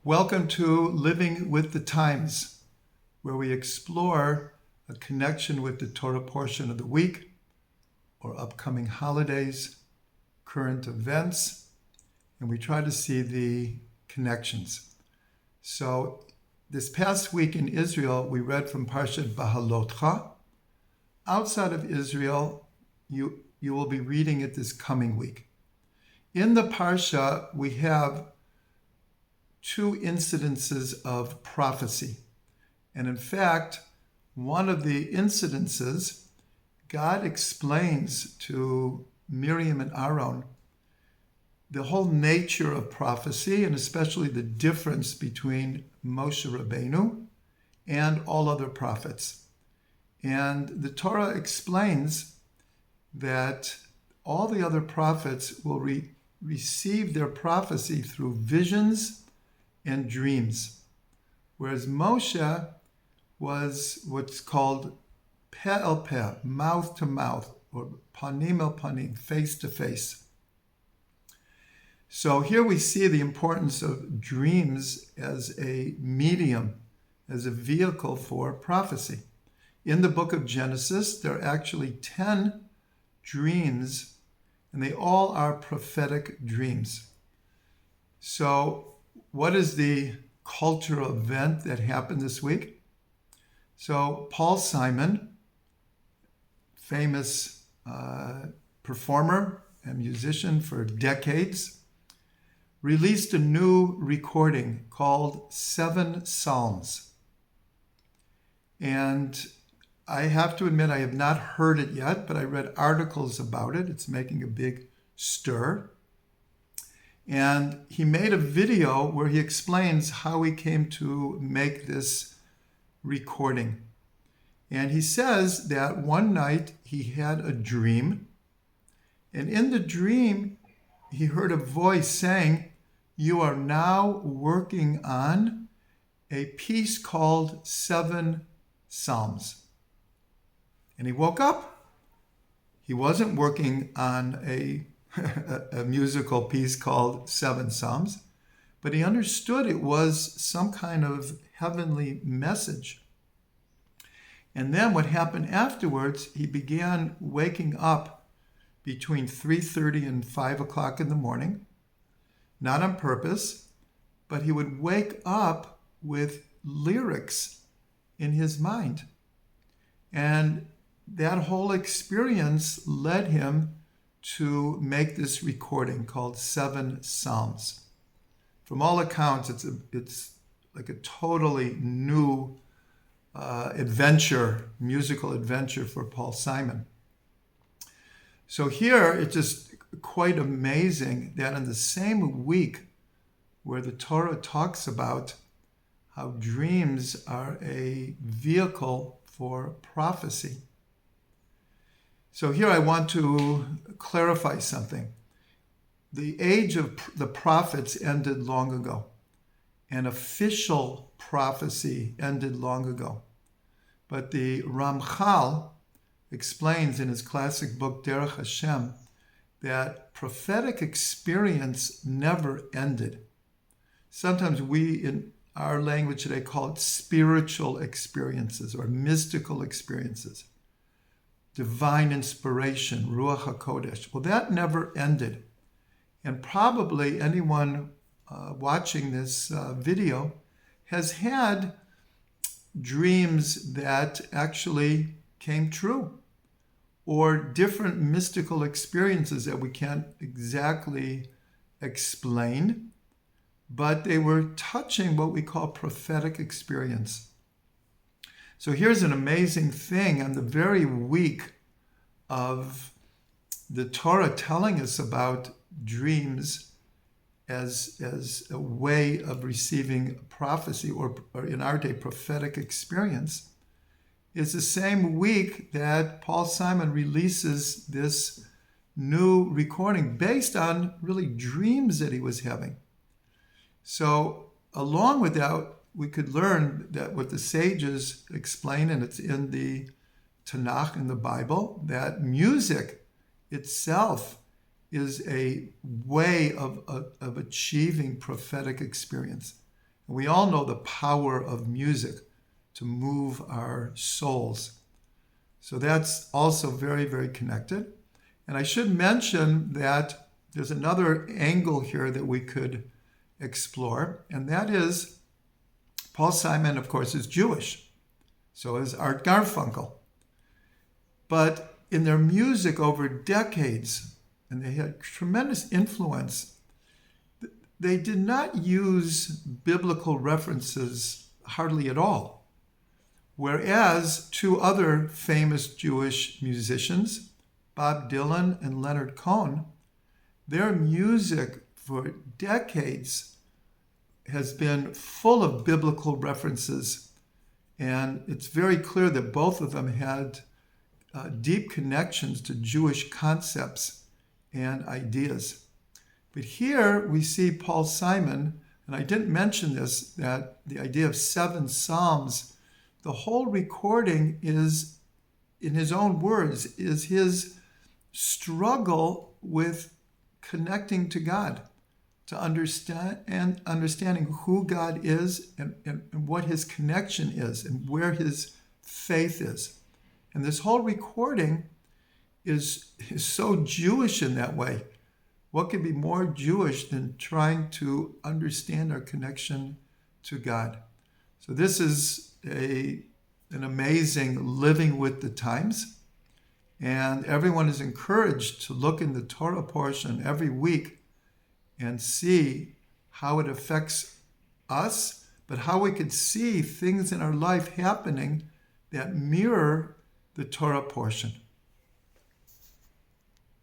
Welcome to Living with the Times, where we explore a connection with the Torah portion of the week or upcoming holidays, current events, and we try to see the connections. So this past week in Israel, we read from Parshat Beha'alotcha. Outside of Israel, you will be reading it this coming week. In the Parsha, we have two incidences of prophecy. And in fact, one of the incidences, God explains to Miriam and Aaron the whole nature of prophecy, and especially the difference between Moshe Rabbeinu and all other prophets. And the Torah explains that all the other prophets will receive their prophecy through visions and dreams, whereas Moshe was what's called peh el peh, mouth to mouth, or panim el panim, face to face. So here we see the importance of dreams as a medium, as a vehicle for prophecy. In the book of Genesis, there are actually 10 dreams, and they all are prophetic dreams. So what is the cultural event that happened this week? So Paul Simon, famous performer and musician for decades, released a new recording called 7 Psalms. And I have to admit, I have not heard it yet, but I read articles about it. It's making a big stir. And he made a video where he explains how he came to make this recording. And he says that one night he had a dream. And in the dream, he heard a voice saying, "You are now working on a piece called 7 Psalms." And he woke up. He wasn't working on a musical piece called 7 Psalms, but he understood it was some kind of heavenly message. And then what happened afterwards, he began waking up between 3:30 and 5 o'clock in the morning, not on purpose, but he would wake up with lyrics in his mind. And that whole experience led him to make this recording called 7 Psalms. From all accounts, it's like a totally new adventure, musical adventure for Paul Simon. So here, it's just quite amazing that in the same week where the Torah talks about how dreams are a vehicle for prophecy. So here I want to clarify something. The age of the prophets ended long ago. And official prophecy ended long ago. But the Ramchal explains in his classic book, Derech Hashem, that prophetic experience never ended. Sometimes we, in our language today, call it spiritual experiences or mystical experiences. Divine inspiration, Ruach HaKodesh. Well, that never ended. And probably anyone watching this video has had dreams that actually came true, or different mystical experiences that we can't exactly explain, but they were touching what we call prophetic experience. So here's an amazing thing on the very week of the Torah telling us about dreams as a way of receiving prophecy, or in our day, prophetic experience, is the same week that Paul Simon releases this new recording based on really dreams that he was having. So along with that, we could learn that what the sages explain, and it's in the Tanakh, in the Bible, that music itself is a way of achieving prophetic experience. And we all know the power of music to move our souls. So that's also very, very connected. And I should mention that there's another angle here that we could explore, and that is Paul Simon, of course, is Jewish. So is Art Garfunkel. But in their music over decades, and they had tremendous influence, they did not use biblical references hardly at all. Whereas two other famous Jewish musicians, Bob Dylan and Leonard Cohen, their music for decades has been full of biblical references. And it's very clear that both of them had deep connections to Jewish concepts and ideas. But here we see Paul Simon, and I didn't mention this, that the idea of 7 Psalms, the whole recording is, in his own words, is his struggle with connecting to God, to understand and understanding who God is and what his connection is and where his faith is. And this whole recording is so Jewish in that way. What could be more Jewish than trying to understand our connection to God? So this is an amazing living with the times. And everyone is encouraged to look in the Torah portion every week and see how it affects us, but how we could see things in our life happening that mirror the Torah portion.